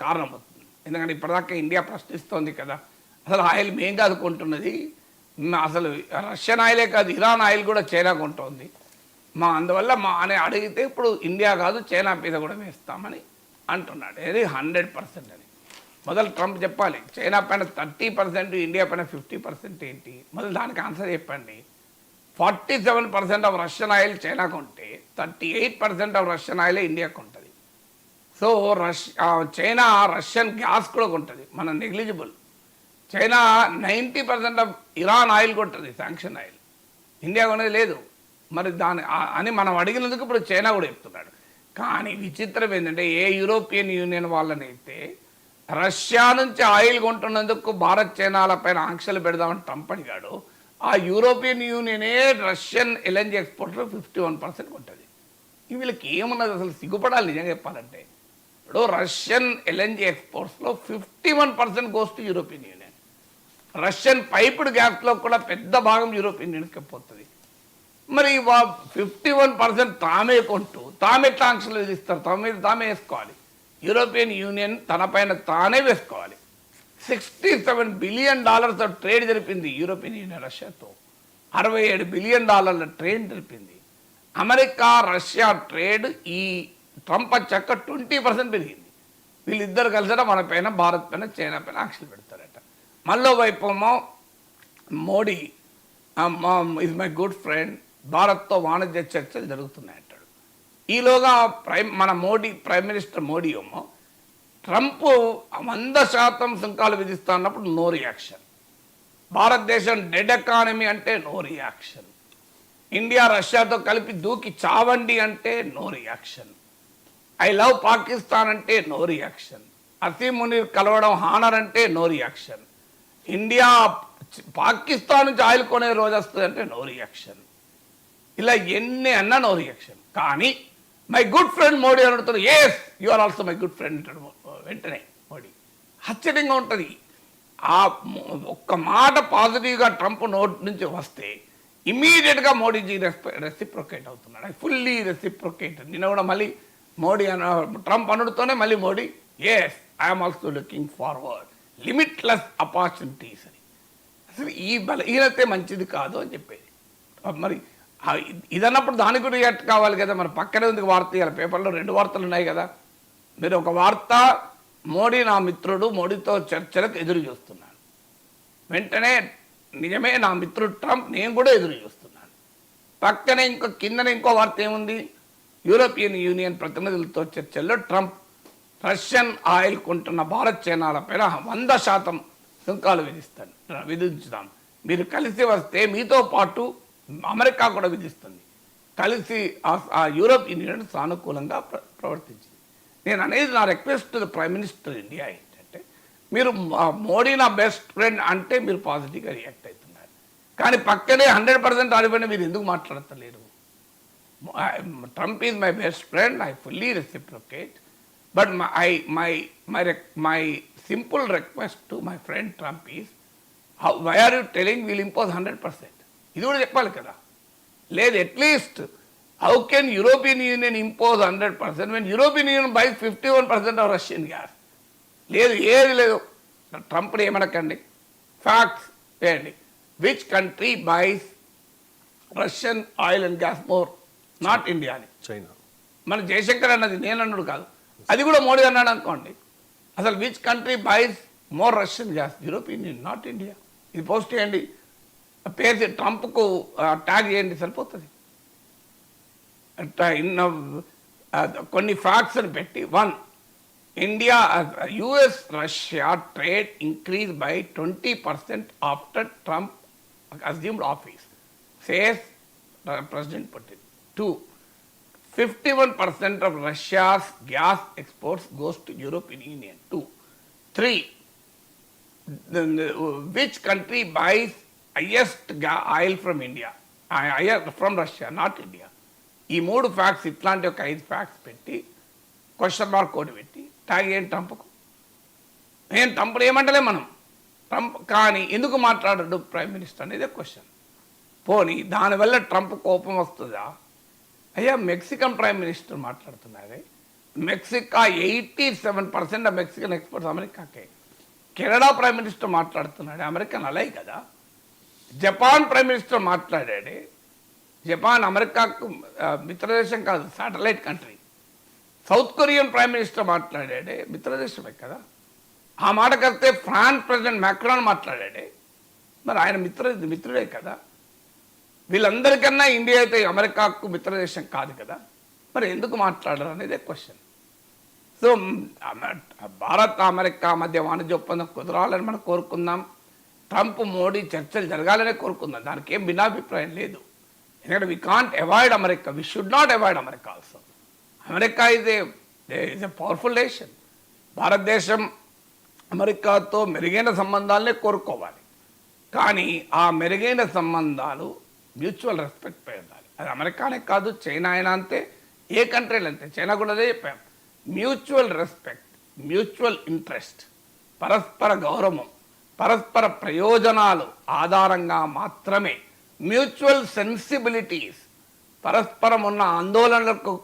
కారణం అవుతుంది. ఎందుకంటే ఇప్పటిదాకా ఇండియా ప్రశ్నిస్తోంది కదా, అసలు ఆయిల్ మేం కాదు కొంటున్నది, అసలు రష్యన్ ఆయిలే కాదు ఇరాన్ ఆయిల్ కూడా చైనా కొంటోంది, అందువల్ల అని అడిగితే ఇప్పుడు ఇండియా కాదు చైనా మీద కూడా వేస్తామని అంటున్నాడు. ఇది 100% అని మొదలు ట్రంప్ చెప్పాలి. చైనా పైన 30%, ఇండియా పైన 50% ఏంటి? మొదలు దానికి ఆన్సర్ చెప్పండి. 47% ఆఫ్ రష్యన్ ఆయిల్ చైనా కొంటే 38% ఆఫ్ రష్యన్ ఆయిలే ఇండియాకు ఉంటుంది. సో చైనా రష్యన్ గ్యాస్ కూడా కొంటుంది, మన negligible. China 90% of Iran oil కొంటుంది, శాంక్షన్ ఆయిల్. ఇండియా కొనేది లేదు. మరి అని మనం అడిగినందుకు ఇప్పుడు చైనా కూడా చెప్తున్నాడు. కానీ విచిత్రం ఏంటంటే ఏ యూరోపియన్ యూనియన్ వాళ్ళనైతే రష్యా నుంచి ఆయిల్ కొంటున్నందుకు భారత్ చైనాల పైన ఆంక్షలు పెడదామని ట్రంప్ అడిగాడు, ఆ యూరోపియన్ యూనియనే రష్యన్ ఎల్ఎన్జీ ఎక్స్పోర్ట్లో 51% ఉంటుంది. వీళ్ళకి ఏమున్నది అసలు? సిగ్గుపడాలి నిజంగా చెప్పాలంటే. ఇప్పుడు రష్యన్ ఎల్ఎన్జీ ఎక్స్పోర్ట్స్లో 51% goes to European union. Russian piped గ్యాస్లో కూడా పెద్ద భాగం యూరోపియన్ యూనియన్కి పోతుంది. మరి 51% తామే కొంటూ తామెట్లా ఆంక్షలు విధిస్తారు? తామే వేసుకోవాలి. యూరోపియన్ యూనియన్ తన పైన తానే వేసుకోవాలి. $67 బిలియన్ ట్రేడ్ జరిపింది యూరోపియన్ యూనియన్ రష్యాతో. $67 బిలియన్ ట్రేడ్ జరిపింది. అమెరికా రష్యా ట్రేడ్ ఈ ట్రంప్ వచ్చాక 20% పెరిగింది. వీళ్ళిద్దరు కలిసినా మన పైన, భారత్ పైన, చైనా పైన ఆంక్షలు పెడతారట. మళ్ళీ వైపేమో Modi is my good friend, భారత్తో వాణిజ్య చర్చలు జరుగుతున్నాయంటాడు. ఈలోగా మన ప్రైమ్ మినిస్టర్ మోడీ ఏమో ట్రంప్ 100% సుంకాలు విధిస్తా అన్నప్పుడు నో రియాక్షన్. భారతదేశం డెడ్ ఎకానమీ అంటే నో రియాక్షన్. ఇండియా రష్యాతో కలిపి దూకి చావండి అంటే no reaction. I love Pakistan అంటే నో రియాక్షన్. అసీం మునీర్ కలవడం హానర్ అంటే నో రియాక్షన్. ఇండియా పాకిస్తాన్ నుంచి ఆయిల్ కొనే రోజు వస్తుంది అంటే నో రియాక్షన్. ఇలా ఎన్ని అన్నా నో రియాక్షన్. కానీ మై గుడ్ ఫ్రెండ్ మోడీ అని అడుగుతాడు, yes you are also my good friend అంటాడు వెంటనే మోడీ. ఆశ్చర్యంగా ఉంటుంది. ఆ ఒక్క మాట పాజిటివ్గా ట్రంప్ నోట్ నుంచి వస్తే ఇమీడియట్గా మోడీజీ రెసిప్రొకేట్ అవుతున్నాడు. I fully reciprocate. నిన్న కూడా మళ్ళీ మోడీ ట్రంప్ అనుడుతోనే మళ్ళీ Modi yes I'm also looking forward limitless opportunities అని. అసలు ఈ బలహీనతే మంచిది కాదు అని చెప్పేది. మరి ఇదన్నప్పుడు దానికి కూడా రియాక్ట్ కావాలి కదా. మరి పక్కనే ఉంది వార్త, ఇవాళ పేపర్లో 2 వార్తలు ఉన్నాయి కదా. మీరు ఒక వార్త, మోడీ నా మిత్రుడు, మోడీతో చర్చలకు ఎదురు చూస్తున్నాను. వెంటనే నిజమే నా మిత్రుడు ట్రంప్, నేను కూడా ఎదురు చూస్తున్నాను. పక్కనే కిందనే ఇంకో వార్త ఏముంది, యూరోపియన్ యూనియన్ ప్రతినిధులతో చర్చల్లో ట్రంప్ రష్యన్ ఆయిల్ కొంటున్న భారత్ చైనాల పైన 100% సుంకాలు విధించుదాం, మీరు కలిసి వస్తే మీతో పాటు అమెరికా కూడా విధిస్తుంది, కలిసి ఆ యూరోపియన్ యూనియన్ సానుకూలంగా ప్రవర్తించింది. నేను అనేది నా request to the prime minister India ఏంటంటే, మీరు మోడీ నా బెస్ట్ ఫ్రెండ్ అంటే మీరు పాజిటివ్గా రియాక్ట్ అవుతున్నారు. కానీ పక్కనే 100% ఆడిపోయినా మీరు ఎందుకు మాట్లాడతలేరు? Trump is my best friend, I fully reciprocate, but my simple request to my friend Trump is, why are you telling we'll impose 100%? ఇది కూడా చెప్పాలి కదా. లేదు, at least how can European Union impose 100% when European Union buys 51% of Russian gas? లేదు, ఏది లేదు. ట్రంప్ని ఏమనకండి, ఫ్యాక్ట్స్ వేయండి. Which country buys Russian oil and gas more? Not India అని చైనా. మన జయశంకర్ అన్నది, నేను అన్నాడు కాదు, అది కూడా మోడీ అన్నాడు అనుకోండి. అసలు which country buys more Russian gas? European Union, not India. ఇది పోస్ట్ చేయండి, పేరు ట్రంప్కు ట్యాగ్ చేయండి, సరిపోతుంది. కొన్ని ఫ్యాక్ట్స్ అని పెట్టి, 1, India US Russia trade increase by 20% after Trump assumed office, says president Putin. 2, 51% of Russia's gas exports goes to European Union. 2, 3, which country buys highest oil from India? From Russia, not India. ఈ 3 facts, ఇట్లాంటి ఒక 5 facts పెట్టి question mark code పెట్టి tag ఏంటి ట్రంప్కు. నేను Trump ఏమంటలే మనం, ట్రంప్ కానీ ఎందుకు మాట్లాడడు ప్రైమ్ మినిస్టర్ అనేది క్వశ్చన్. పోనీ దానివల్ల ట్రంప్ కోపం వస్తుందా? అయ్యా, మెక్సికన్ ప్రైమ్ మినిస్టర్ మాట్లాడుతున్నారే, మెక్సికా 87% మెక్సికన్ ఎక్స్పోర్ట్స్ అమెరికాకే. కెనడా ప్రైమ్ మినిస్టర్ మాట్లాడుతున్నాడు, అమెరికన్ అలై కదా. జపాన్ ప్రైమ్ మినిస్టర్ మాట్లాడాడు. జపాన్ అమెరికాకు మిత్రదేశం కాదు, satellite country. South Korean prime minister మాట్లాడాడు, మిత్రదేశమే కదా. ఆ మాట కడితే ఫ్రాన్స్ ప్రెసిడెంట్ మ్యాక్రాన్ మాట్లాడాడు, మరి ఆయన మిత్రుడే కదా. వీళ్ళందరికన్నా ఇండియా అయితే అమెరికాకు మిత్రదేశం కాదు కదా, మరి ఎందుకు మాట్లాడరు అనేదే క్వశ్చన్. సో భారత్ అమెరికా మధ్య వాణిజ్య ఒప్పందం కుదరాలని మనం కోరుకుందాం. ట్రంప్ మోడీ చర్చలు జరగాలనే కోరుకుందాం, దానికి ఏం భిన్నాభిప్రాయం లేదు. ఎందుకంటే we can't avoid America, we should not avoid America also. America is a powerful nation. భారతదేశం అమెరికాతో మెరుగైన సంబంధాలనే కోరుకోవాలి, కానీ ఆ మెరుగైన సంబంధాలు మ్యూచువల్ రెస్పెక్ట్ పై ఉండాలి. అది అమెరికానే కాదు, చైనా అయినా అంతే, ఏ కంట్రీలు అంతే. చైనా కూడా అదే చెప్పాం, మ్యూచువల్ రెస్పెక్ట్, మ్యూచువల్ ఇంట్రెస్ట్, పరస్పర గౌరవం, పరస్పర ప్రయోజనాలు ఆధారంగా మాత్రమే, మ్యూచువల్ సెన్సిబిలిటీస్, పరస్పరం ఉన్న ఆందోళనలకు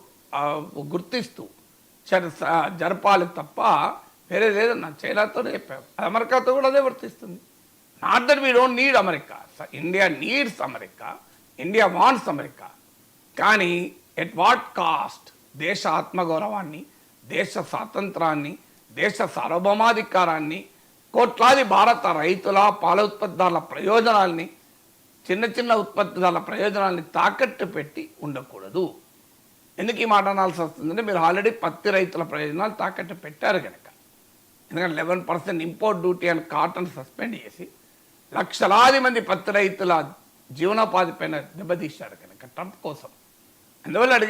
గుర్తిస్తూ జరపాలి తప్ప వేరే లేదన్నా. చైనాతోనే చెప్పాం, అమెరికాతో కూడా అదే వర్తిస్తుంది. Not that we don't need America, India needs America, India wants America. కానీ ఎట్ వాట్ కాస్ట్? దేశ ఆత్మగౌరవాన్ని, దేశ స్వాతంత్రాన్ని, దేశ సార్వభౌమాధికారాన్ని, కోట్లాది భారత రైతుల, పాల ఉత్పత్తిదారుల ప్రయోజనాల్ని, చిన్న చిన్న ఉత్పత్తిదారుల ప్రయోజనాల్ని తాకట్టు పెట్టి ఉండకూడదు. ఎందుకు ఈ మాట అనాల్సి వస్తుందంటే, మీరు ఆల్రెడీ పత్తి రైతుల ప్రయోజనాలు తాకట్టు పెట్టారు కనుక. ఎందుకంటే 11% ఇంపోర్ట్ డ్యూటీ అని కాటన్ సస్పెండ్ చేసి లక్షలాది మంది పత్తి రైతుల జీవనోపాధి పైన దెబ్బతీశారు కనుక ట్రంప్ కోసం. అందువల్ల